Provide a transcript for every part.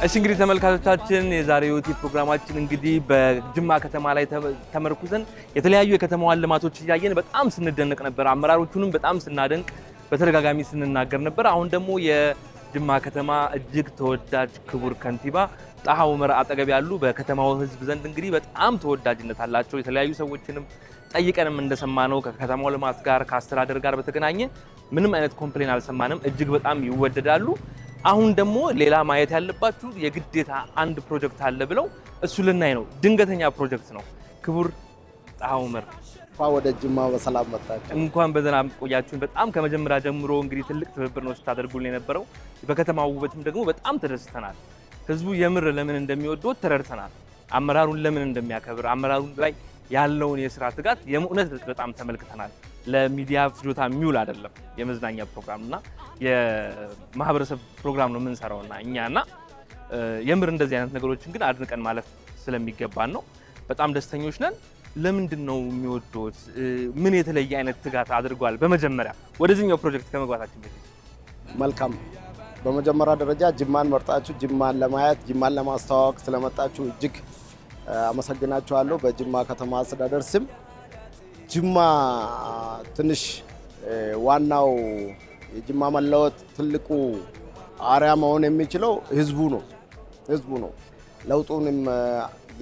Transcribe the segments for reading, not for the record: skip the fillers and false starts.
እሺ እንግዲህ ተመልካቾቻችን የዛሬው ዩቲዩብ ፕሮግራማችን እንግዲህ በጅማ ከተማ ላይ ተመርኩዘን የተለያዩ የከተማዋን ልማቶች እያየን በጣም ስንደነቅ ነበር። አመራሮቹንም በጣም ስናደንቅ በተደጋጋሚ ስንናገር ነበር። አሁን ደግሞ የጅማ ከተማ እጅግ ተወዳጅ ክቡር ከንቲባ ጣሃ ኡመር አጠገብ ያሉ በከተማው ሕዝብ ዘንድ እንግዲህ በጣም ተወዳጅነት አላቸው። የተለያዩ ሰዎችንም ጠይቀንም እንደሰማነው ከከተማው ልማት ጋር ከአስተዳደር ጋር በተገናኘ ምንም አይነት ኮምፕሌን አልሰማንም። እጅግ በጣም ይወደዳሉ። አሁን ደግሞ ሌላ ማየት ያለባችሁ የግዴታ አንድ ፕሮጀክት አለ ብለው እሱ ልናይ ነው። ድንገተኛ ፕሮጀክት ነው። ክቡር ጣሃ ኡመር ወደ ጅማ በሰላም መጣችሁ። እንኳን በሰላም ቆያችሁን። በጣም ከመጀመሪያ ጀምሮ እንግዲህ ትልቅ ትብብር ነው ስታደርጉልን የነበረው። በከተማው ውበትም ደግሞ በጣም ተደስተናል። ህዝቡ የምር ለምን እንደሚወደው ተረድተናል። አመራሩን ለምን እንደሚያከብር አመራሩን ላይ ያለውን የስራ ትጋት የእውነት በጣም ተመልክተናል። ለሚዲያ ፍጆታ የሚውል አይደለም። የመዝናኛ ፕሮግራምና የማህበረሰብ ፕሮግራም ነው የምንሰራውና እኛና የምር እንደዚህ አይነት ነገሮችን ግን አድንቀን ማለፍ ስለሚገባን ነው። በጣም ደስተኞች ነን። ለምንድን ነው የሚወዱት? ምን የተለየ አይነት ትጋት አድርጓል? በመጀመሪያ ወደዚህኛው ፕሮጀክት ከመግባታችን በፊት መልካም፣ በመጀመሪያ ደረጃ ጅማን መርጣችሁ ጅማን ለማየት ጅማን ለማስተዋወቅ ስለመጣችሁ እጅግ አመሰግናችኋለሁ። በጅማ ከተማ አስተዳደር ስም ጅማ ትንሽ ዋናው የጅማ መለወጥ ትልቁ አርያ መሆን የሚችለው ህዝቡ ነው። ለውጡንም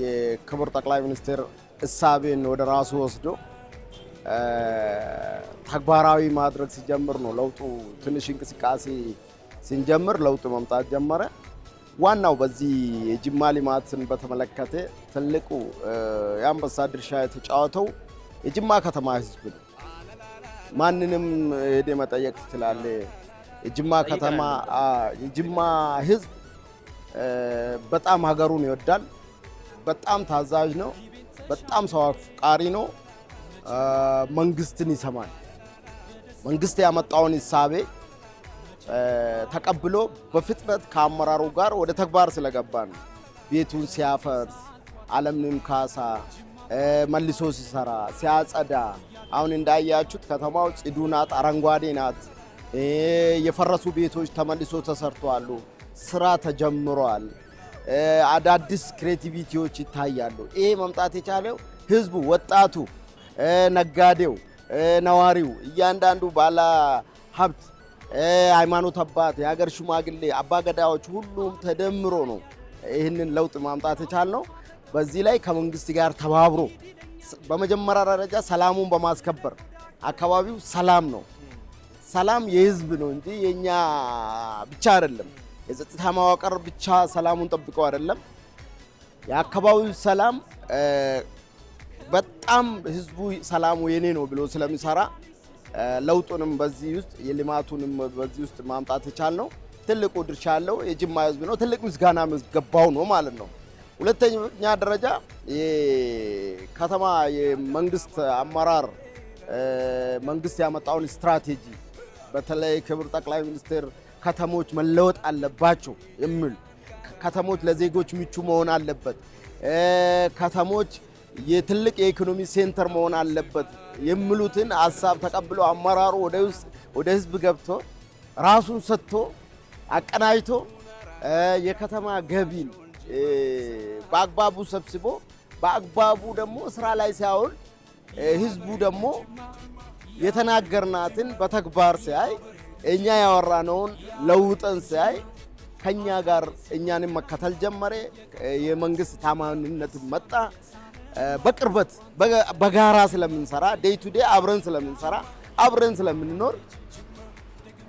የክቡር ጠቅላይ ሚኒስትር እሳቤን ወደ ራሱ ወስዶ ተግባራዊ ማድረግ ሲጀምር ነው ለውጡ ትንሽ እንቅስቃሴ ሲጀምር ለውጥ መምጣት ጀመረ። ዋናው በዚህ የጅማ ልማትን በተመለከተ ትልቁ የአንበሳ ድርሻ የተጫወተው የጅማ ከተማ ህዝብ ነው። ማንንም ሄደ መጠየቅ ትችላለህ። የጅማ ከተማ የጅማ ህዝብ በጣም ሀገሩን ይወዳል። በጣም ታዛዥ ነው። በጣም ሰው አፍቃሪ ነው። መንግስትን ይሰማል። መንግስት ያመጣውን ሂሳቤ ተቀብሎ በፍጥነት ከአመራሩ ጋር ወደ ተግባር ስለገባ ነው። ቤቱን ሲያፈርስ አለምንም ካሳ መልሶ ሲሰራ ሲያጸዳ፣ አሁን እንዳያችሁት ከተማው ጽዱ ናት፣ አረንጓዴ ናት። የፈረሱ ቤቶች ተመልሶ ተሰርተዋል። ስራ ተጀምሯል። አዳዲስ ክሬቲቪቲዎች ይታያሉ። ይሄ መምጣት የቻለው ህዝቡ፣ ወጣቱ፣ ነጋዴው፣ ነዋሪው፣ እያንዳንዱ ባለ ሀብት፣ ሃይማኖት አባት፣ የሀገር ሽማግሌ፣ አባገዳዎች ሁሉም ተደምሮ ነው ይህንን ለውጥ ማምጣት የቻልነው። በዚህ ላይ ከመንግስት ጋር ተባብሮ በመጀመሪያ ደረጃ ሰላሙን በማስከበር አካባቢው ሰላም ነው። ሰላም የህዝብ ነው እንጂ የኛ ብቻ አይደለም። የጸጥታ መዋቅር ብቻ ሰላሙን ጠብቀው አይደለም። የአካባቢው ሰላም በጣም ህዝቡ ሰላሙ የኔ ነው ብሎ ስለሚሰራ ለውጡንም በዚህ ውስጥ የልማቱንም በዚህ ውስጥ ማምጣት የቻልነው ትልቁ ድርሻ ያለው የጅማ ህዝብ ነው። ትልቅ ምስጋና መስገባው ነው ማለት ነው። ሁለተኛ ደረጃ የከተማ የመንግስት አመራር መንግስት ያመጣውን ስትራቴጂ በተለይ ክቡር ጠቅላይ ሚኒስትር ከተሞች መለወጥ አለባቸው የሚል ከተሞች ለዜጎች ምቹ መሆን አለበት፣ ከተሞች የትልቅ የኢኮኖሚ ሴንተር መሆን አለበት የሚሉትን ሀሳብ ተቀብሎ አመራሩ ወደ ህዝብ ገብቶ ራሱን ሰጥቶ አቀናጅቶ የከተማ ገቢን በአግባቡ ሰብስቦ በአግባቡ ደግሞ ስራ ላይ ሲያውል ህዝቡ ደግሞ የተናገርናትን በተግባር ሲያይ እኛ ያወራነውን ለውጠን ሲያይ ከኛ ጋር እኛንም መከተል ጀመረ። የመንግስት ታማኝነት መጣ። በቅርበት በጋራ ስለምንሰራ ዴይ ቱ ዴይ አብረን ስለምንሰራ አብረን ስለምንኖር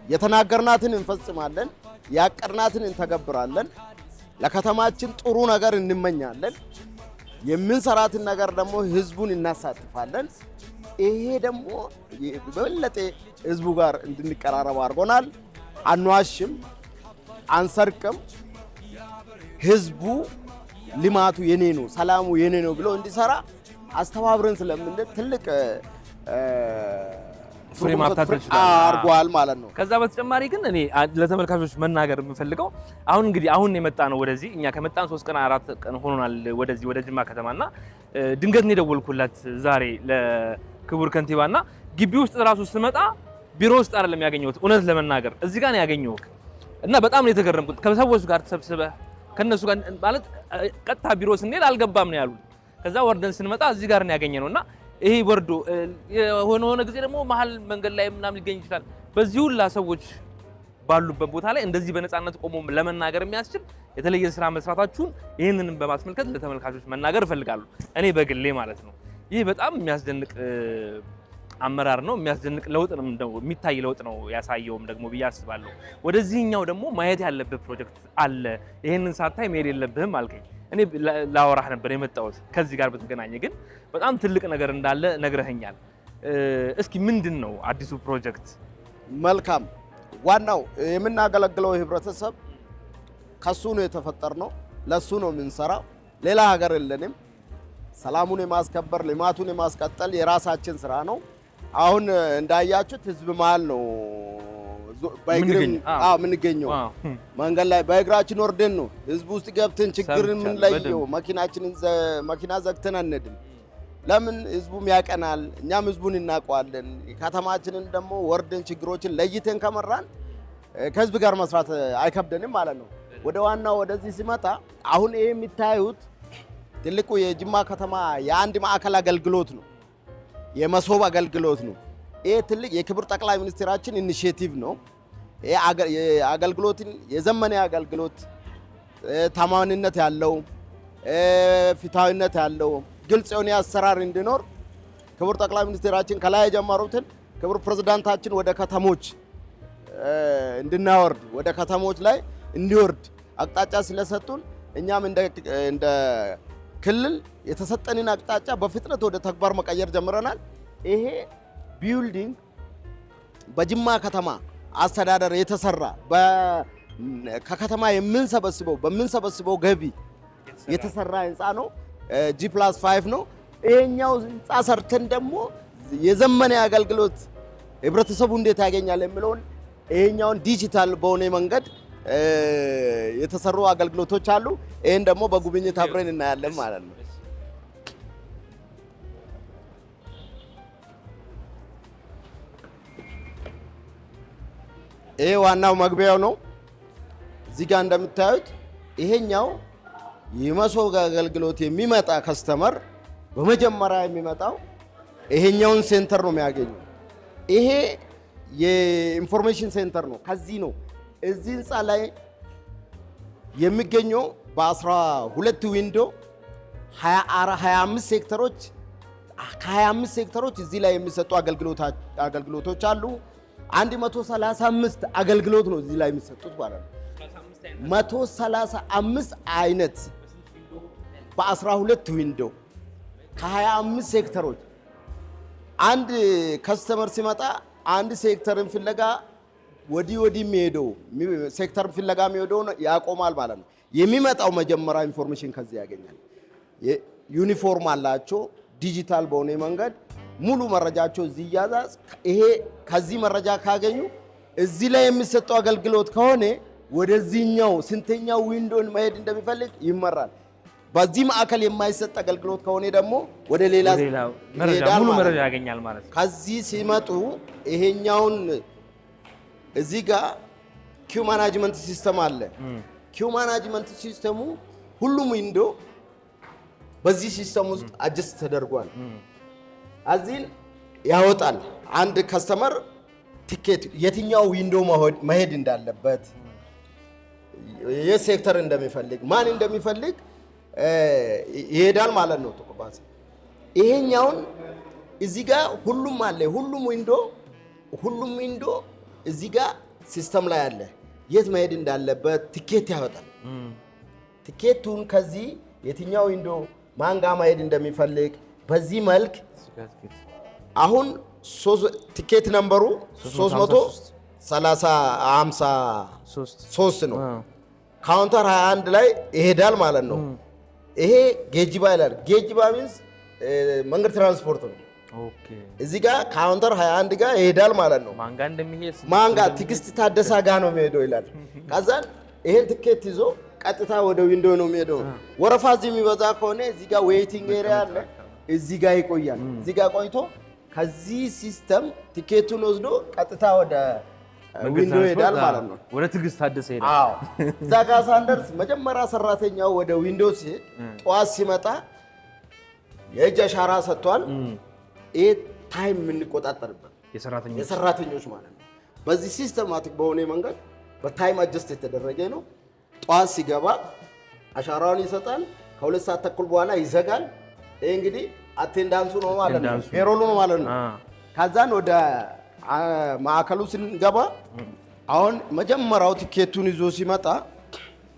የተናገርናትን እንፈጽማለን፣ ያቀርናትን እንተገብራለን። ለከተማችን ጥሩ ነገር እንመኛለን። የምንሰራትን ነገር ደግሞ ህዝቡን እናሳትፋለን። ይሄ ደግሞ በበለጠ ህዝቡ ጋር እንድንቀራረብ አድርጎናል። አንዋሽም፣ አንሰርቅም። ህዝቡ ልማቱ የኔ ነው፣ ሰላሙ የኔ ነው ብሎ እንዲሰራ አስተባብረን ስለምንል ትልቅ ፍሬ ማፍታት አድርጓል ማለት ነው። ከዛ በተጨማሪ ግን እኔ ለተመልካቾች መናገር የምፈልገው አሁን እንግዲህ የመጣ ነው ወደዚህ እኛ ከመጣን 3 ቀን 4 ቀን ሆኖናል ወደዚህ ወደ ጅማ ከተማና ድንገት ነው የደወልኩላት ዛሬ ለክቡር ከንቲባና ግቢ ውስጥ ራሱ ስመጣ ቢሮ ውስጥ አይደለም ያገኘሁት እውነት ለመናገር እዚህ ጋር ነው ያገኘሁት እና በጣም ነው የተገረምኩት። ከሰዎች ጋር ተሰብስበህ ከነሱ ጋር ማለት ቀጥታ ቢሮ ስንሄድ አልገባም ነው ያሉት። ከዛ ወርደን ስንመጣ እዚህ ጋር ነው ያገኘነውና ይሄ ወርዶ የሆነ ጊዜ ደግሞ መሀል መንገድ ላይ ምናምን ሊገኝ ይችላል። በዚህ ሁላ ሰዎች ባሉበት ቦታ ላይ እንደዚህ በነፃነት ቆሞ ለመናገር የሚያስችል የተለየ ስራ መስራታችሁን ይህንንም በማስመልከት ለተመልካቾች መናገር እፈልጋለሁ። እኔ በግሌ ማለት ነው። ይህ በጣም የሚያስደንቅ አመራር ነው። የሚያስደንቅ ለውጥ ነው፣ የሚታይ ለውጥ ነው ያሳየውም ደግሞ ብዬ አስባለሁ። ወደዚህኛው ደግሞ ማየት ያለበት ፕሮጀክት አለ። ይሄንን ሳታይ መሄድ የለብህም አልከኝ። እኔ ላወራህ ነበር የመጣሁት ከዚህ ጋር በተገናኘ ግን በጣም ትልቅ ነገር እንዳለ ነግረኸኛል። እስኪ ምንድን ነው አዲሱ ፕሮጀክት? መልካም። ዋናው የምናገለግለው ህብረተሰብ ከሱ ነው የተፈጠርነው፣ ለሱ ነው የምንሰራው። ሌላ ሀገር የለንም። ሰላሙን የማስከበር ልማቱን የማስቀጠል የራሳችን ስራ ነው። አሁን እንዳያችሁት ህዝብ መሀል ነው የምንገኘው። መንገድ ላይ በእግራችን ወርደን ነው ህዝብ ውስጥ ገብተን ችግርን የምንለየው። መኪና ዘግተን አንሄድም። ለምን? ህዝቡም ያቀናል፣ እኛም ህዝቡን እናውቀዋለን። ከተማችንን ደግሞ ወርደን ችግሮችን ለይተን ከመራን ከህዝብ ጋር መስራት አይከብደንም ማለት ነው። ወደ ዋናው ወደዚህ ሲመጣ አሁን ይሄ የሚታዩት ትልቁ የጅማ ከተማ የአንድ ማዕከል አገልግሎት ነው፣ የመሶብ አገልግሎት ነው። ይሄ ትልቅ የክቡር ጠቅላይ ሚኒስትራችን ኢኒሼቲቭ ነው። ይሄ አገልግሎትን የዘመነ አገልግሎት ታማኝነት ያለው ፍትሃዊነት ያለው ግልጽ የሆነ አሰራር እንዲኖር ክቡር ጠቅላይ ሚኒስትራችን ከላይ የጀመሩትን ክቡር ፕሬዝዳንታችን ወደ ከተሞች እንድናወርድ ወደ ከተሞች ላይ እንዲወርድ አቅጣጫ ስለሰጡን እኛም እንደ ክልል የተሰጠንን አቅጣጫ በፍጥነት ወደ ተግባር መቀየር ጀምረናል። ይሄ ቢልዲንግ በጅማ ከተማ አስተዳደር የተሰራ ከከተማ በምንሰበስበው ገቢ የተሰራ ህንፃ ነው። G+5 ነው። ይሄኛው ህንፃ ሰርተን ደግሞ የዘመነ አገልግሎት ህብረተሰቡ እንዴት ያገኛል የሚለውን ይሄኛውን ዲጂታል በሆነ መንገድ የተሰሩ አገልግሎቶች አሉ። ይሄን ደግሞ በጉብኝት አብረን እናያለን ማለት ነው። ይሄ ዋናው መግቢያው ነው። እዚህ ጋር እንደምታዩት ይሄኛው የመሶብ አገልግሎት የሚመጣ ከስተመር በመጀመሪያ የሚመጣው ይሄኛውን ሴንተር ነው የሚያገኘው። ይሄ የኢንፎርሜሽን ሴንተር ነው። ከዚህ ነው እዚህ ህንፃ ላይ የሚገኘው በ12 ዊንዶ 25 ሴክተሮች ከ25 ሴክተሮች እዚህ ላይ የሚሰጡ አገልግሎቶች አሉ። 135 አገልግሎት ነው እዚህ ላይ የሚሰጡት ማለት ነው። 135 አይነት በ12 ዊንዶ ከ25 ሴክተሮች አንድ ከስተመር ሲመጣ አንድ ሴክተርን ፍለጋ ወዲህ የሚሄደው ሴክተር ፍለጋ የሚሄደው ያቆማል ማለት ነው። የሚመጣው መጀመሪያ ኢንፎርሜሽን ከዚህ ያገኛል። ዩኒፎርም አላቸው። ዲጂታል በሆነ መንገድ ሙሉ መረጃቸው እዚህ ይያዛል። ይሄ ከዚህ መረጃ ካገኙ እዚህ ላይ የሚሰጠው አገልግሎት ከሆነ ወደዚህኛው ስንተኛው ዊንዶን መሄድ እንደሚፈልግ ይመራል። በዚህ ማዕከል የማይሰጥ አገልግሎት ከሆነ ደግሞ ወደ ሌላ ሙሉ መረጃ ያገኛል ማለት ነው። ከዚህ ሲመጡ ይሄኛውን እዚህ ጋር ኪው ማናጅመንት ሲስተም አለ። ኪው ማናጅመንት ሲስተሙ ሁሉም ዊንዶ በዚህ ሲስተም ውስጥ አጀስት ተደርጓል። አዚን ያወጣል። አንድ ከስተመር ቲኬት የትኛው ዊንዶ መሄድ እንዳለበት የሴክተር እንደሚፈልግ ማን እንደሚፈልግ ይሄዳል ማለት ነው። ተቆባስ ይሄኛውን እዚህ ጋር ሁሉም አለ። ሁሉም ዊንዶ እዚህ ጋር ሲስተም ላይ አለ። የት መሄድ እንዳለበት ቲኬት ያወጣል። ቲኬቱን ከዚህ የትኛው ዊንዶ ማን ጋር መሄድ እንደሚፈልግ በዚህ መልክ አሁን ቲኬት ነምበሩ 353 ነው። ካውንተር 21 ላይ ይሄዳል ማለት ነው። ይሄ ጌጅባ ይላል። ጌጅባ ሚንስ መንገድ ትራንስፖርት ነው። ኦኬ እዚህ ጋር ካውንተር 21 ጋር ይሄዳል ማለት ነው። ማንጋ እንደሚሄድ ማንጋ ትግስት ታደሳ ጋር ነው የሚሄደው ይላል። ከዛን ይሄን ትኬት ይዞ ቀጥታ ወደ ዊንዶ ነው የሚሄደው። ወረፋ እዚህ የሚበዛ ከሆነ እዚህ ጋር ዌይቲንግ ኤሪያ አለ። እዚህ ጋር ይቆያል። እዚህ ጋር ቆይቶ ከዚህ ሲስተም ቲኬቱን ወስዶ ቀጥታ ወደ ዊንዶ ይሄዳል ማለት ነው። ወደ ትግስት ታደሰ ይሄዳል። አዎ እዛ ጋር ሳንደርስ መጀመሪያ ሰራተኛው ወደ ዊንዶ ሲሄድ ጠዋት ሲመጣ የእጅ አሻራ ሰጥቷል። ይሄ ታይም የምንቆጣጠርበት የሰራተኞች ማለት ነው። በዚህ ሲስተማቲክ በሆነ መንገድ በታይም አጀስት የተደረገ ነው። ጠዋት ሲገባ አሻራውን ይሰጣል። ከ2 ሰዓት ተኩል በኋላ ይዘጋል። ይሄ እንግዲህ አቴንዳንሱ ነው ማለት ነው፣ ፔሮሉ ነው ማለት ነው። ከዛን ወደ ማዕከሉ ስንገባ አሁን መጀመሪያው ቲኬቱን ይዞ ሲመጣ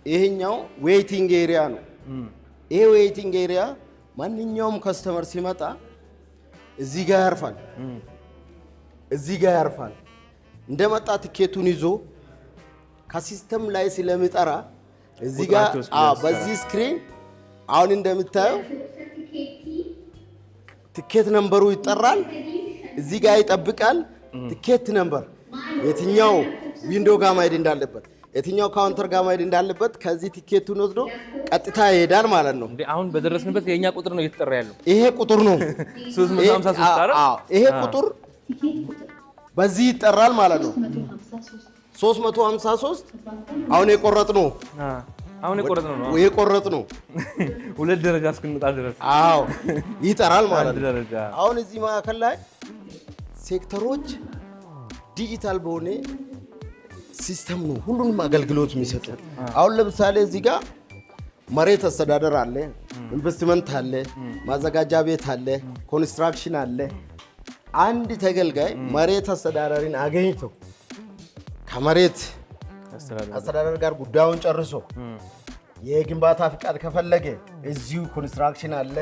ይሄኛው ዌይቲንግ ኤሪያ ነው። ይሄ ዌይቲንግ ኤሪያ ማንኛውም ከስተመር ሲመጣ እዚህ ጋር ያርፋል። እዚህ ጋር ያርፋል። እንደመጣ ቲኬቱን ይዞ ከሲስተም ላይ ስለሚጠራ እዚህ ጋር በዚህ ስክሪን አሁን እንደምታየው ቲኬት ነምበሩ ይጠራል። እዚህ ጋር ይጠብቃል። ቲኬት ነምበር የትኛው ዊንዶ ጋር ማሄድ እንዳለበት የትኛው ካውንተር ጋር ማሄድ እንዳለበት ከዚህ ቲኬቱን ወስዶ ቀጥታ ይሄዳል ማለት ነው። አሁን በደረስንበት የኛ ቁጥር ነው እየተጠራ ያለው። ይሄ ቁጥር ነው 353 አይደል? ይሄ ቁጥር በዚህ ይጠራል ማለት ነው። 353 አሁን የቆረጥነው ነው ሁለት ደረጃ እስክንወጣ ድረስ ይጠራል ማለት ነው። አሁን እዚህ ማዕከል ላይ ሴክተሮች ዲጂታል በሆነ ሲስተም ነው ሁሉንም አገልግሎት የሚሰጡ። አሁን ለምሳሌ እዚህ ጋር መሬት አስተዳደር አለ፣ ኢንቨስትመንት አለ፣ ማዘጋጃ ቤት አለ፣ ኮንስትራክሽን አለ። አንድ ተገልጋይ መሬት አስተዳደርን አገኝቶ ከመሬት አስተዳደር ጋር ጉዳዩን ጨርሶ የግንባታ ፍቃድ ከፈለገ እዚሁ ኮንስትራክሽን አለ፣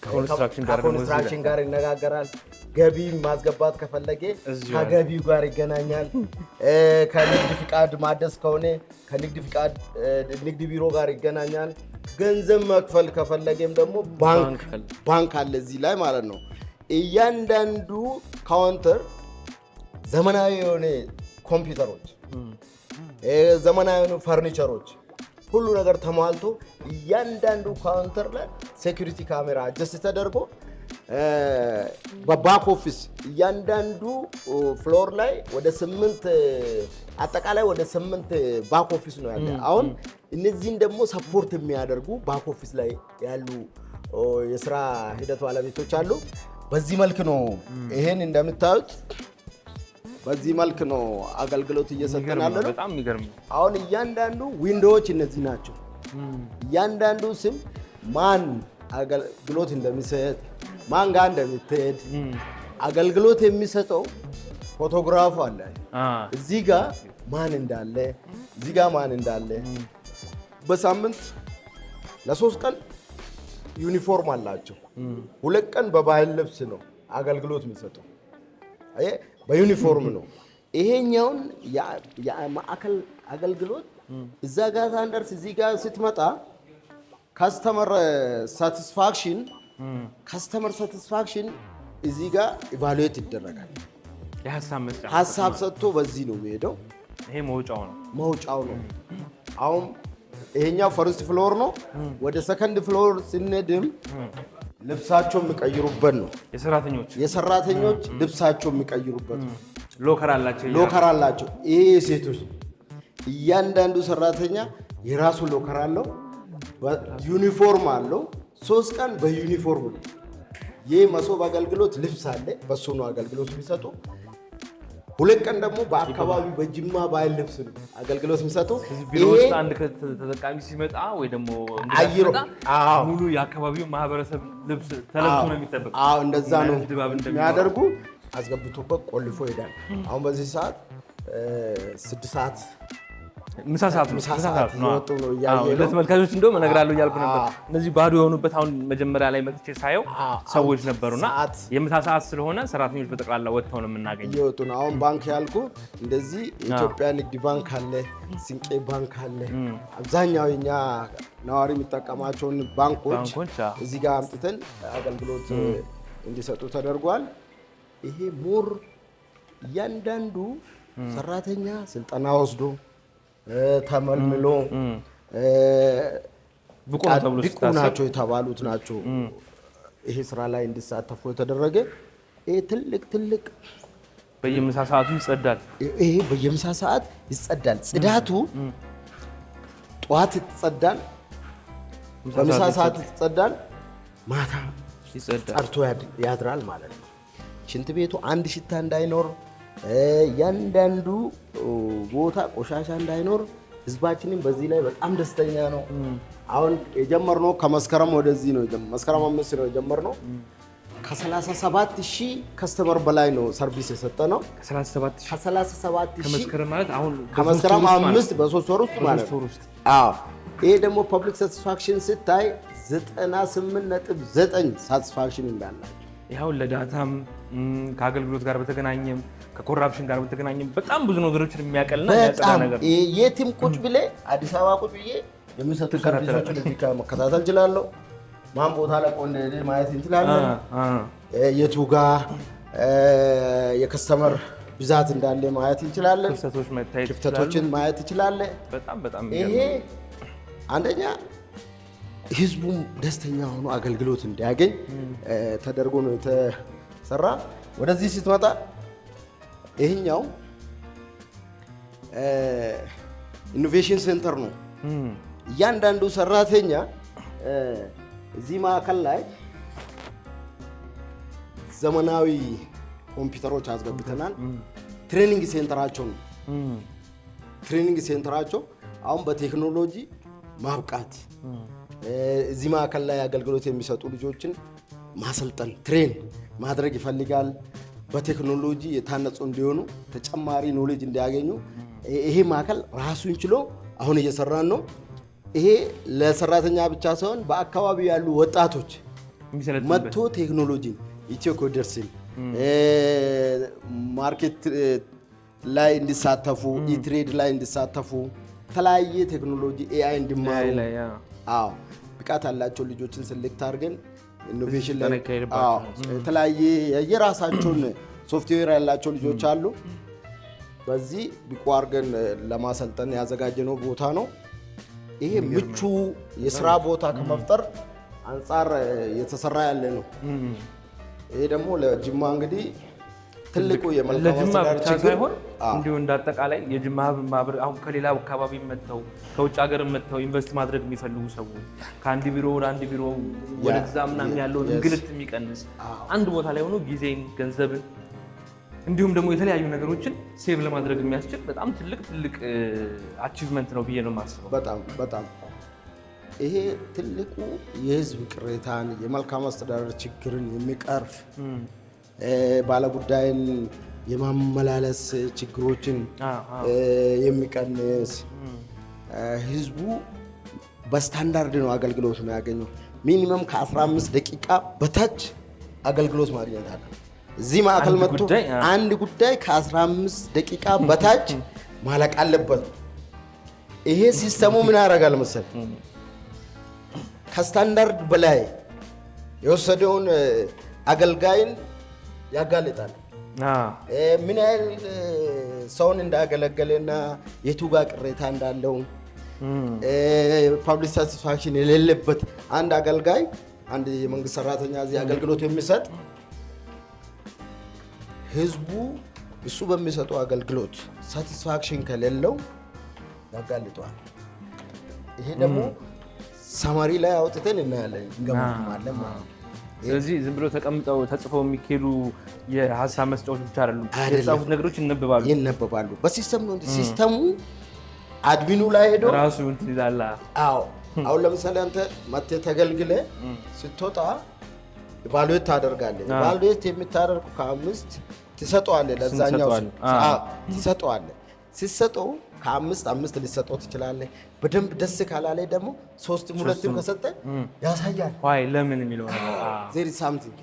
ከኮንስትራክሽን ጋር ይነጋገራል። ገቢ ማስገባት ከፈለገ ከገቢው ጋር ይገናኛል። ከንግድ ፍቃድ ማደስ ከሆነ ከንግድ ፍቃድ ንግድ ቢሮ ጋር ይገናኛል። ገንዘብ መክፈል ከፈለገም ደግሞ ባንክ አለ እዚህ ላይ ማለት ነው። እያንዳንዱ ካውንተር ዘመናዊ የሆነ ኮምፒውተሮች፣ ዘመናዊ የሆኑ ፈርኒቸሮች፣ ሁሉ ነገር ተሟልቶ እያንዳንዱ ካውንተር ላይ ሴኩሪቲ ካሜራ አጀስት ተደርጎ በባክ ኦፊስ እያንዳንዱ ፍሎር ላይ ወደ 8 አጠቃላይ ወደ 8 ባክ ኦፊስ ነው ያለ። አሁን እነዚህን ደግሞ ሰፖርት የሚያደርጉ ባክ ኦፊስ ላይ ያሉ የስራ ሂደት ባለቤቶች አሉ። በዚህ መልክ ነው ይሄን እንደምታዩት በዚህ መልክ ነው አገልግሎት እየሰጠን ያለ ነው። በጣም የሚገርም። አሁን እያንዳንዱ ዊንዶዎች እነዚህ ናቸው። እያንዳንዱ ስም ማን አገልግሎት እንደሚሰጥ ማን ጋር እንደምትሄድ አገልግሎት የሚሰጠው ፎቶግራፍ አለ። እዚህ ጋር ማን እንዳለ እዚህ ጋር ማን እንዳለ በሳምንት ለ3 ቀን ዩኒፎርም አላቸው። 2 ቀን በባህል ልብስ ነው አገልግሎት የሚሰጠው። በዩኒፎርም ነው። ይሄኛውን የማዕከል አገልግሎት እዛ ጋር ሳንደርስ እዚህ ጋር ስትመጣ ካስተመር ሳቲስፋክሽን እዚህ ጋር ኢቫሉዌት ይደረጋል። ሀሳብ ሰጥቶ በዚህ ነው የሚሄደው። ይሄ መውጫው ነው። አሁን ይሄኛው ፈርስት ፍሎር ነው። ወደ ሰከንድ ፍሎር ስንሄድም ልብሳቸው የሚቀይሩበት ነው። የሰራተኞች ልብሳቸው የሚቀይሩበት ነው። ሎከር አላቸው። ይሄ የሴቶች እያንዳንዱ ሰራተኛ የራሱ ሎከር አለው። ዩኒፎርም አለው። 3 ቀን በዩኒፎርም ነው። ይህ መሶብ አገልግሎት ልብስ አለ፣ በሱ ነው አገልግሎት የሚሰጡ። 2 ቀን ደግሞ በአካባቢ በጅማ ባህል ልብስ ነው አገልግሎት የሚሰጡ። ቢሮ ውስጥ አንድ ተጠቃሚ ሲመጣ ወይ ደግሞ ሙሉ የአካባቢው ማህበረሰብ ልብስ ተለብሶ ነው የሚጠበቅ። እንደዛ ነው የሚያደርጉ። አስገብቶበት ቆልፎ ይሄዳል። አሁን በዚህ ሰዓት 6 ሰዓት ምሳ ሰዓት ነው። ለተመልካቾች እንደውም እነግራለሁ እያልኩ ነበር። እነዚህ ባዶ የሆኑበት አሁን መጀመሪያ ላይ መጥቼ ሳየው ሰዎች ነበሩና የምሳ ሰዓት ስለሆነ ሰራተኞች በጠቅላላ ወጥተው ነው የምናገኘው። እየወጡ ነው። አሁን ባንክ ያልኩ እንደዚህ የኢትዮጵያ ንግድ ባንክ አለ፣ ስንቄ ባንክ አለ። አብዛኛው የኛ ነዋሪ የሚጠቀማቸውን ባንኮች እዚህ ጋር አምጥተን አገልግሎት እንዲሰጡ ተደርጓል። ይሄ ሞር እያንዳንዱ ሰራተኛ ስልጠና ወስዶ ተመልምሎ ብቁ ናቸው የተባሉት ናቸው ይሄ ስራ ላይ እንዲሳተፉ የተደረገ። ይሄ ትልቅ በየምሳ ሰዓቱ ይጸዳል። ይሄ በየምሳ ሰዓት ይጸዳል። ጽዳቱ ጠዋት ይጸዳል፣ በምሳ ሰዓት ይጸዳል፣ ማታ ጸድቶ ያድራል ማለት ነው። ሽንት ቤቱ አንድ ሽታ እንዳይኖር፣ እያንዳንዱ ቦታ ቆሻሻ እንዳይኖር ህዝባችንም በዚህ ላይ በጣም ደስተኛ ነው። አሁን የጀመርነው ከመስከረም ወደዚህ ነው። መስከረም 5 ነው የጀመርነው። ከ37,000 ከስተመር በላይ ነው ሰርቪስ የሰጠነው። ከ37,000 ከመስከረም ማለት አሁን ከመስከረም 5 በ3 ወር ውስጥ ማለት ነው። አዎ ይሄ ደግሞ ፐብሊክ ሳቲስፋክሽን ስታይ 98.9 ሳቲስፋክሽን እንዳላቸው ይኸው ለዳታም ከአገልግሎት ጋር በተገናኘም ከኮራፕሽን ጋር በተገናኘም በጣም ብዙ ነገሮችን የሚያቀልና የሚያጸዳ ነገር ነው። የትም ቁጭ ብለ አዲስ አበባ ቁጭ ብዬ የሚሰጡ ሰርቪሶችን እዚህ ጋር መከታተል እችላለሁ። ማን ቦታ ላይ ቆንጆ ማየት እንችላለን። የቱ ጋር የከስተመር ብዛት እንዳለ ማየት እንችላለን። ክፍተቶችን ማየት እንችላለን። በጣም ይሄ አንደኛ ህዝቡም ደስተኛ ሆኖ አገልግሎት እንዲያገኝ ተደርጎ ነው የተሰራ። ወደዚህ ስትመጣ ይሄኛው ኢኖቬሽን ሴንተር ነው። እያንዳንዱ ሰራተኛ እዚህ ማዕከል ላይ ዘመናዊ ኮምፒውተሮች አስገብተናል። ትሬኒንግ ሴንተራቸው ነው። ትሬኒንግ ሴንተራቸው አሁን በቴክኖሎጂ ማብቃት እዚህ ማዕከል ላይ አገልግሎት የሚሰጡ ልጆችን ማሰልጠን ትሬን ማድረግ ይፈልጋል። በቴክኖሎጂ የታነጹ እንዲሆኑ ተጨማሪ ኖሌጅ እንዲያገኙ ይሄ ማዕከል ራሱን ችሎ አሁን እየሰራን ነው። ይሄ ለሰራተኛ ብቻ ሳይሆን በአካባቢው ያሉ ወጣቶች መጥቶ ቴክኖሎጂን ኢትዮ ኮደርስን ማርኬት ላይ እንዲሳተፉ ኢትሬድ ላይ እንዲሳተፉ የተለያየ ቴክኖሎጂ ኤአይ እንዲማሩ ብቃት ያላቸው ልጆችን ሴሌክት አድርገን ኢኖቬሽን ላይ የተለያየ የራሳቸውን ሶፍትዌር ያላቸው ልጆች አሉ። በዚህ ብቁ አድርገን ለማሰልጠን ያዘጋጀነው ቦታ ነው። ይሄ ምቹ የስራ ቦታ ከመፍጠር አንጻር የተሰራ ያለ ነው። ይሄ ደግሞ ለጅማ እንግዲህ ትልቁ የመልካም አስተዳደር ችግር ሳይሆን እንዲሁ እንዳጠቃላይ የጅማ ማህበር አሁን ከሌላ አካባቢ መጥተው ከውጭ ሀገር መጥተው ኢንቨስት ማድረግ የሚፈልጉ ሰዎች ከአንድ ቢሮ ወደ አንድ ቢሮ ወደዛ ምናምን ያለውን እንግልት የሚቀንስ አንድ ቦታ ላይ ሆኖ ጊዜን፣ ገንዘብን እንዲሁም ደግሞ የተለያዩ ነገሮችን ሴቭ ለማድረግ የሚያስችል በጣም ትልቅ አቺቭመንት ነው ብዬ ነው የማስበው። በጣም ይሄ ትልቁ የህዝብ ቅሬታን የመልካም አስተዳደር ችግርን የሚቀርፍ ባለጉዳይን የማመላለስ ችግሮችን የሚቀንስ ህዝቡ በስታንዳርድ ነው አገልግሎት ነው ያገኘው። ሚኒመም ከ15 ደቂቃ በታች አገልግሎት ማግኘት አለ። እዚህ ማዕከል መጥቶ አንድ ጉዳይ ከ15 ደቂቃ በታች ማለቅ አለበት። ይሄ ሲስተሙ ምን ያደርጋል መሰል ከስታንዳርድ በላይ የወሰደውን አገልጋይን ያጋልጣል። ምን ያህል ሰውን እንዳገለገለና የቱ ጋር ቅሬታ እንዳለው ፐብሊክ ሳቲስፋክሽን የሌለበት አንድ አገልጋይ አንድ የመንግስት ሰራተኛ እዚህ አገልግሎት የሚሰጥ ህዝቡ እሱ በሚሰጠው አገልግሎት ሳቲስፋክሽን ከሌለው ያጋልጠዋል። ይሄ ደግሞ ሰማሪ ላይ አውጥተን እናያለን እንገማለን ማለት ነው። ስለዚህ ዝም ብሎ ተቀምጠው ተጽፈው የሚኬዱ የሀሳብ መስጫዎች ብቻ አይደሉም። የተጻፉት ነገሮች ይነበባሉ። በሲስተም ነው። ሲስተሙ አድሚኑ ላይ ሄዶ ራሱ እንትን ይላል። አሁን ለምሳሌ አንተ መጥተህ ተገልግለ ስትወጣ ኢቫሉዌት ታደርጋለህ። ኢቫሉዌት የምታደርጉ ከ5 ትሰጠዋለህ፣ ለዛኛው ትሰጠዋለህ። ሲሰጠው ከ5 ሊሰጠው ትችላለህ። በደንብ ደስ ካላለ ደግሞ 3 ከሰጠ ያሳያል። ዋይ ለምን የሚለው ዜሪ ሳምቲንግ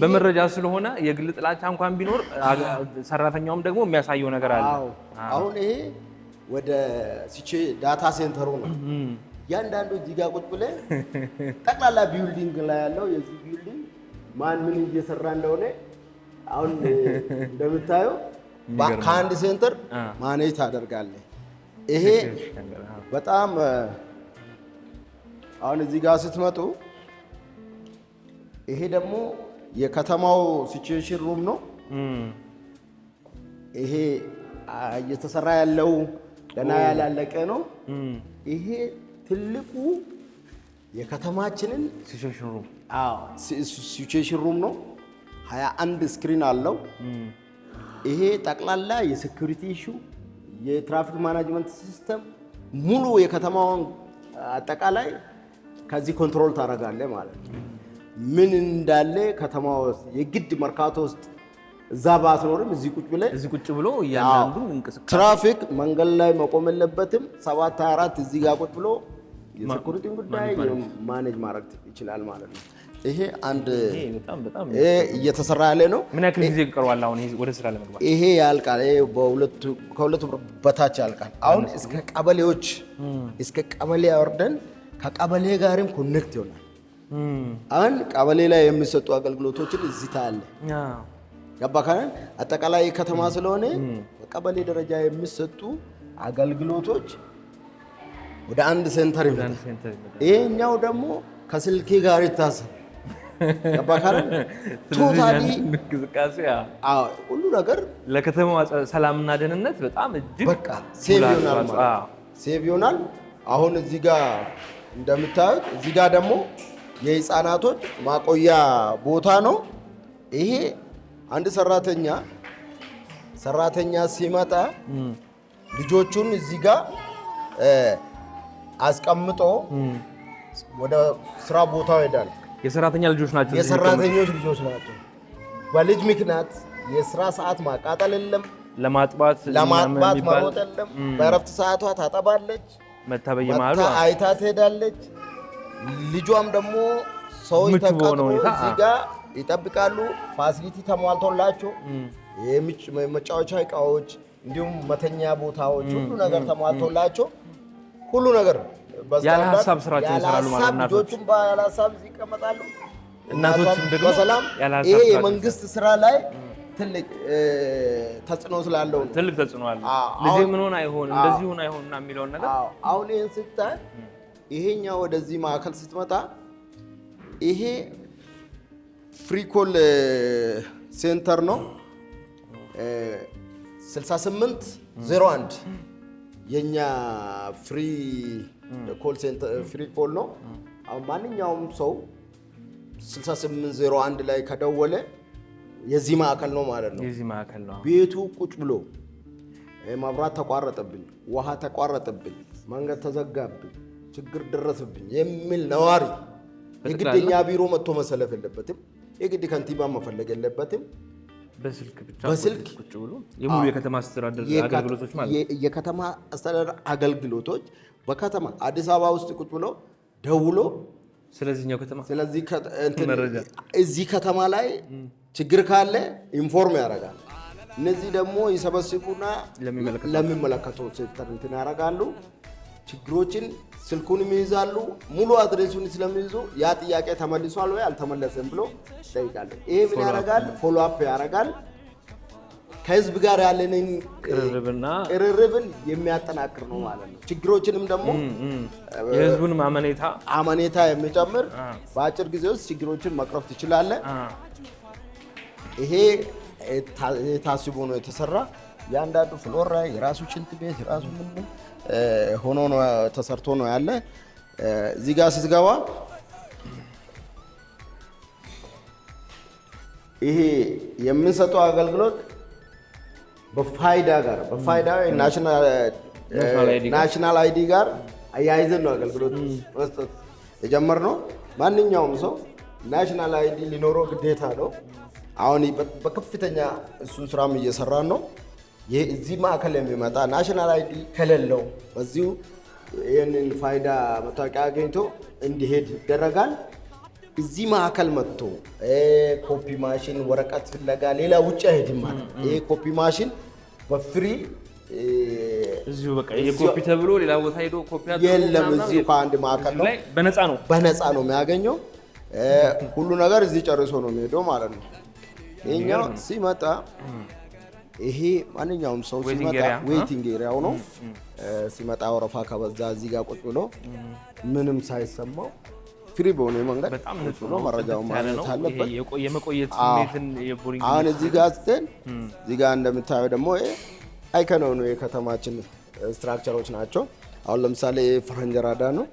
በመረጃ ስለሆነ የግል ጥላቻ እንኳን ቢኖር ሰራተኛውም ደግሞ የሚያሳየው ነገር አለ። አሁን ይሄ ወደ ሲቼ ዳታ ሴንተሩ ነው። ያንዳንዱ እዚህ ጋር ቁጭ ብለህ ጠቅላላ ቢልዲንግ ላይ ያለው የዚህ ቢልዲንግ ማን ምን እየሰራ እንደሆነ አሁን እንደምታየው ከአንድ ሴንተር ማኔጅ ታደርጋለህ። ይሄ በጣም አሁን እዚህ ጋር ስትመጡ ይሄ ደግሞ የከተማው ሲቹዌሽን ሩም ነው። ይሄ እየተሰራ ያለው ገና ያላለቀ ነው። ይሄ ትልቁ የከተማችንን ሲቹዌሽን ሩም ነው። 21 ስክሪን አለው። ይሄ ጠቅላላ የሴኩሪቲ ኢሹ፣ የትራፊክ ማናጅመንት ሲስተም ሙሉ የከተማውን አጠቃላይ ከዚህ ኮንትሮል ታደርጋለህ ማለት ነው። ምን እንዳለ ከተማ ውስጥ የግድ መርካቶ ውስጥ እዛ ባትኖርም እዚህ ቁጭ ብሎ እያንዳንዱ እንቅስቃሴ ትራፊክ መንገድ ላይ መቆም የለበትም። 724 እዚህ ጋር ቁጭ ብሎ የሴኩሪቲን ጉዳይ ማኔጅ ማድረግ ይችላል ማለት ነው። ይሄ አንድ በጣም እየተሰራ ያለ ነው። ምን ያክል ጊዜ ይቀርዋል አሁን ወደ ስራ ለመግባት? ይሄ ያልቃል። ይሄ ከሁለት በታች ያልቃል። አሁን እስከ ቀበሌ ያወርደን ከቀበሌ ጋርም ኮኔክት ይሆናል። አሁን ቀበሌ ላይ የሚሰጡ አገልግሎቶችን እዚህ ታያለ። ገባካን? አጠቃላይ ከተማ ስለሆነ በቀበሌ ደረጃ የሚሰጡ አገልግሎቶች ወደ አንድ ሴንተር ይመጣል። ይሄኛው ደግሞ ከስልኬ ጋር ይታሰብ። ገባካን? ቶታሊ እንቅስቃሴ ሁሉ ነገር ለከተማዋ ሰላምና ደህንነት በጣም እጅግ በቃ ሴቭ ይሆናል። አሁን እዚህ ጋር እንደምታዩት እዚህ ጋር ደግሞ የህፃናቶች ማቆያ ቦታ ነው። ይሄ አንድ ሰራተኛ ሲመጣ ልጆቹን እዚህ ጋር አስቀምጦ ወደ ስራ ቦታው ይሄዳል። የሰራተኛ ልጆች ናቸው። የሰራተኞች ልጆች ናቸው። በልጅ ምክንያት የስራ ሰዓት ማቃጠል የለም። ለማጥባት ማሮጥ የለም። በእረፍት ሰዓቷ ታጠባለች። መታበየማሉ አይታ ትሄዳለች። ልጇም ደግሞ ሰው ይተቀጥሮ እዚህ ጋር ይጠብቃሉ። ፋሲሊቲ ተሟልቶላቸው የመጫወቻ እቃዎች እንዲሁም መተኛ ቦታዎች ሁሉ ነገር ተሟልቶላቸው ሁሉ ነገር ያለ ሀሳብ ስራቸውን ይሰራሉ ማለት ነው። ልጆቹም ያለ ሀሳብ እዚህ ይቀመጣሉ። እናቶችም ደግሞ በሰላም ይሄ የመንግስት ስራ ላይ ትልቅ ተጽዕኖ ስላለው ነው። ትልቅ ተጽዕኖ አለ። ልጅ ምን ሆነ አይሆን እንደዚህ ሆነ አይሆንና የሚለውን ነገር አሁን ይሄን ስታይ ይሄኛው ወደዚህ ማዕከል ስትመጣ ይሄ ፍሪኮል ሴንተር ነው። 6801 የኛ ፍሪ ኮል ሴንተር ፍሪ ኮል ነው። አሁን ማንኛውም ሰው 6801 ላይ ከደወለ የዚህ ማዕከል ነው ማለት ነው። የዚህ ማዕከል ነው። ቤቱ ቁጭ ብሎ መብራት ተቋረጠብኝ፣ ውሃ ተቋረጠብኝ፣ መንገድ ተዘጋብኝ፣ ችግር ደረሰብኝ የሚል ነዋሪ የግድኛ ቢሮ መጥቶ መሰለፍ የለበትም። የግድ ከንቲባ መፈለግ የለበትም። በስልክ ብቻ ቁጭ ብሎ የሙሉ የከተማ አስተዳደር አገልግሎቶች ማለት የከተማ አስተዳደር አገልግሎቶች በከተማ አዲስ አበባ ውስጥ ቁጭ ብሎ ደውሎ እዚህ ከተማ ላይ ችግር ካለ ኢንፎርም ያደርጋል። እነዚህ ደግሞ ይሰበስቡና ለሚመለከተው ሴክተር እንትን ያደርጋሉ። ችግሮችን ስልኩንም ይይዛሉ። ሙሉ አድሬሱን ስለሚይዙ ያ ጥያቄ ተመልሷል ወይ አልተመለሰም ብሎ ይጠይቃሉ። ይሄ ምን ያደርጋል? ፎሎ አፕ ያደርጋል። ከህዝብ ጋር ያለንን ቅርርብን የሚያጠናክር ነው ማለት ነው። ችግሮችንም ደግሞ የህዝቡን አመኔታ የሚጨምር በአጭር ጊዜ ውስጥ ችግሮችን መቅረፍ ትችላለህ። ይሄ ታስቦ ነው የተሰራ። ያንዳንዱ ፍሎር ላይ የራሱ ሽንት ቤት የራሱ ምን ሆኖ ነው ተሰርቶ ነው ያለ። እዚህ ጋር ስትገባ ይሄ የምንሰጠው አገልግሎት በፋይዳ ናሽናል አይዲ ጋር አያይዘን ነው አገልግሎት መስጠት የጀመርነው። ማንኛውም ሰው ናሽናል አይዲ ሊኖረው ግዴታ ነው። አሁን በከፍተኛ እሱን ስራም እየሰራን ነው። እዚህ ማዕከል የሚመጣ ናሽናል አይዲ ከሌለው በዚሁ ይህንን ፋይዳ መታወቂያ አገኝቶ እንዲሄድ ይደረጋል። እዚህ ማዕከል መጥቶ ኮፒ ማሽን ወረቀት ፍለጋ ሌላ ውጭ አይሄድም ማለት ነው። ይሄ ኮፒ ማሽን በፍሪ እዚሁ በቃ የኮፒ ተብሎ ሌላ ቦታ ሄዶ ኮፒ የለም። እዚሁ ከአንድ ማዕከል ነው፣ በነፃ ነው የሚያገኘው። ሁሉ ነገር እዚህ ጨርሶ ነው የሚሄደው ማለት ነው። ይሄኛው ሲመጣ ይሄ ማንኛውም ሰው ሲመጣ ዌይቲንግ ኤሪያው ነው። ሲመጣ ወረፋ ከበዛ እዚህ ጋር ቁጭ ብሎ ምንም ሳይሰማው ፍሪ በሆነ መንገድ በጣም ብሎ መረጃውን ማግኘት አለበት። የመቆየት ስሜትን የቦሪንግ አሁን እዚህ ጋር ስትል እዚህ ጋር እንደምታየው ደግሞ አይከን የሆኑ የከተማችን ስትራክቸሮች ናቸው። አሁን ለምሳሌ ፈረንጀራዳ ነው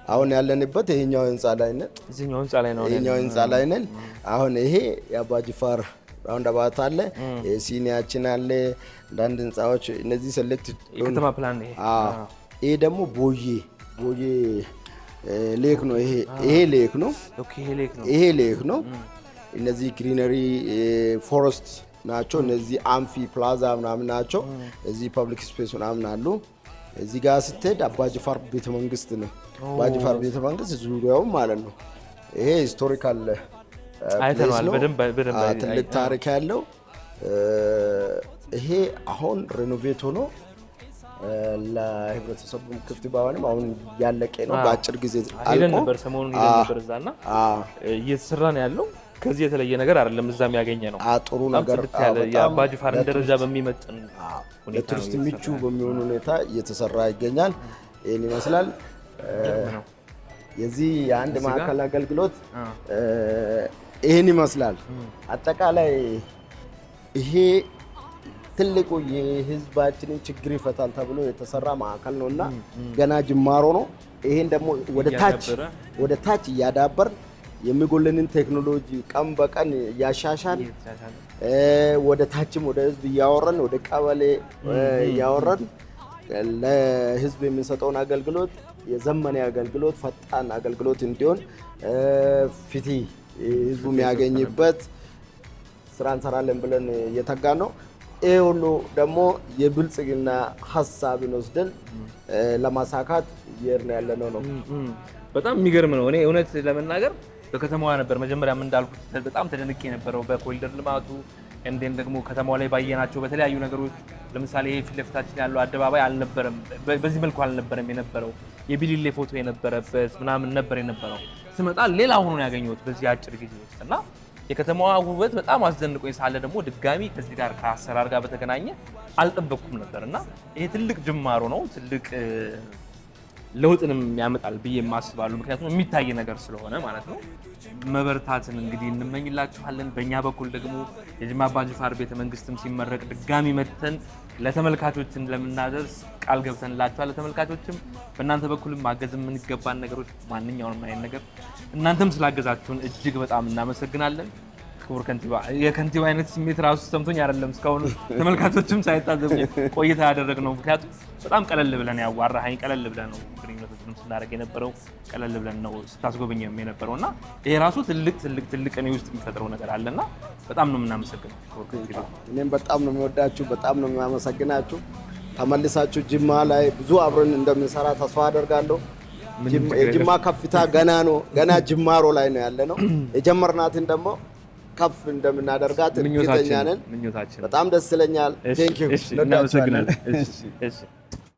አሁን ያለንበት ይሄኛው ህንጻ ላይ ነን። እዚህኛው ህንጻ ላይ ነው ይሄኛው ህንጻ ላይ ነን። አሁን ይሄ የአባጅፋር ራውንዳባት አለ፣ ሲኒያችን አለ፣ አንዳንድ ህንጻዎች እነዚህ ሴሌክት የከተማ ፕላን ይሄ ይሄ ደግሞ ቦዬ ሌክ ነው። ይሄ ሌክ ነው። ኦኬ ይሄ ሌክ ነው። እነዚህ ግሪነሪ ፎረስት ናቸው። እነዚህ አምፊ ፕላዛ ምናምን ናቸው። እዚህ ፐብሊክ ስፔስ ምናምን አሉ። እዚህ ጋር ስትሄድ አባጅፋር ቤተመንግስት ነው። አባጅፋር ቤተመንግስት ዙሪያው ማለት ነው። ይሄ ሂስቶሪካል አይተናል በደንብ ትልቅ ታሪክ ያለው ይሄ አሁን ሬኖቬት ሆኖ ለህብረተሰቡ ክፍት ባይሆንም አሁን ያለቀ ነው። በአጭር ጊዜ አልቆ ነበር። ሰሞኑን ነበር እዛና እየተሰራ ነው ያለው። ከዚህ የተለየ ነገር አይደለም። እዛም ያገኘ ነው ጥሩ ነገር የአባጅፋርን ደረጃ በሚመጥን ሁኔታ ለቱሪስት ምቹ በሚሆን ሁኔታ እየተሰራ ይገኛል። ይሄን ይመስላል የዚህ የአንድ ማዕከል አገልግሎት ይሄን ይመስላል። አጠቃላይ ይሄ ትልቁ የህዝባችንን ችግር ይፈታል ተብሎ የተሰራ ማዕከል ነውና ገና ጅማሮ ነው። ይሄን ደግሞ ወደ ታች እያዳበር የሚጎለንን ቴክኖሎጂ ቀን በቀን እያሻሻል ወደ ታችም ወደ ህዝብ እያወረን ወደ ቀበሌ እያወረን ለህዝብ የምንሰጠውን አገልግሎት የዘመነ አገልግሎት ፈጣን አገልግሎት እንዲሆን ፍትህ ህዝቡ የሚያገኝበት ስራ እንሰራለን ብለን እየተጋን ነው። ይሄ ሁሉ ደግሞ የብልጽግና ሀሳብን ወስደን ለማሳካት እየሄድን ያለነው ነው። በጣም የሚገርም ነው። እኔ እውነት ለመናገር በከተማዋ ነበር መጀመሪያም እንዳልኩት በጣም ተደንቄ የነበረው በኮሪደር ልማቱ እንዴም ደግሞ ከተማዋ ላይ ባየናቸው በተለያዩ ነገሮች። ለምሳሌ ይሄ ፊት ለፊታችን ያለው አደባባይ አልነበረም፣ በዚህ መልኩ አልነበረም የነበረው። የቢሊሌ ፎቶ የነበረበት ምናምን ነበር የነበረው። ስመጣ ሌላ ሆኖ ያገኘሁት በዚህ አጭር ጊዜ ውስጥ እና የከተማዋ ውበት በጣም አስደንቆኝ ሳለ ደግሞ ድጋሚ ከዚህ ጋር ከአሰራር ጋር በተገናኘ አልጠበቅኩም ነበር እና ይሄ ትልቅ ጅማሮ ነው። ትልቅ ለውጥንም ያመጣል ብዬ የማስባለሁ። ምክንያቱም የሚታይ ነገር ስለሆነ ማለት ነው። መበርታትን እንግዲህ እንመኝላችኋለን። በእኛ በኩል ደግሞ የጅማ አባጅፋር ቤተመንግስትም ሲመረቅ ድጋሚ መጥተን ለተመልካቾችን ለምናደርስ ቃል ገብተንላችኋል። ለተመልካቾችም በእናንተ በኩልም ማገዝ የምንገባን ነገሮች ማንኛውንም አይነት ነገር እናንተም ስላገዛችሁን እጅግ በጣም እናመሰግናለን። ክቡር ከንቲባ የከንቲባ አይነት ስሜት ራሱ ሰምቶኝ አይደለም እስካሁን ተመልካቾችም ሳይታዘቡ ቆይታ ያደረግነው። ምክንያቱም በጣም ቀለል ብለን ያዋራኸኝ ቀለል ብለን ነው ግንኙነቶችንም ስናደርግ የነበረው ቀለል ብለን ነው ስታስጎበኘም የነበረው እና ይሄ ራሱ ትልቅ እኔ ውስጥ የሚፈጥረው ነገር አለና በጣም ነው የምናመሰግነው። እኔም በጣም ነው የሚወዳችሁ፣ በጣም ነው የሚያመሰግናችሁ። ተመልሳችሁ ጅማ ላይ ብዙ አብረን እንደምንሰራ ተስፋ አደርጋለሁ። የጅማ ከፍታ ገና ነው፣ ገና ጅማሮ ላይ ነው ያለ ነው። የጀመርናትን ደግሞ ከፍ እንደምናደርጋት እርግጠኛ ነን። በጣም ደስ ይለኛል። ቴንክ ዩ። እናመሰግናለን።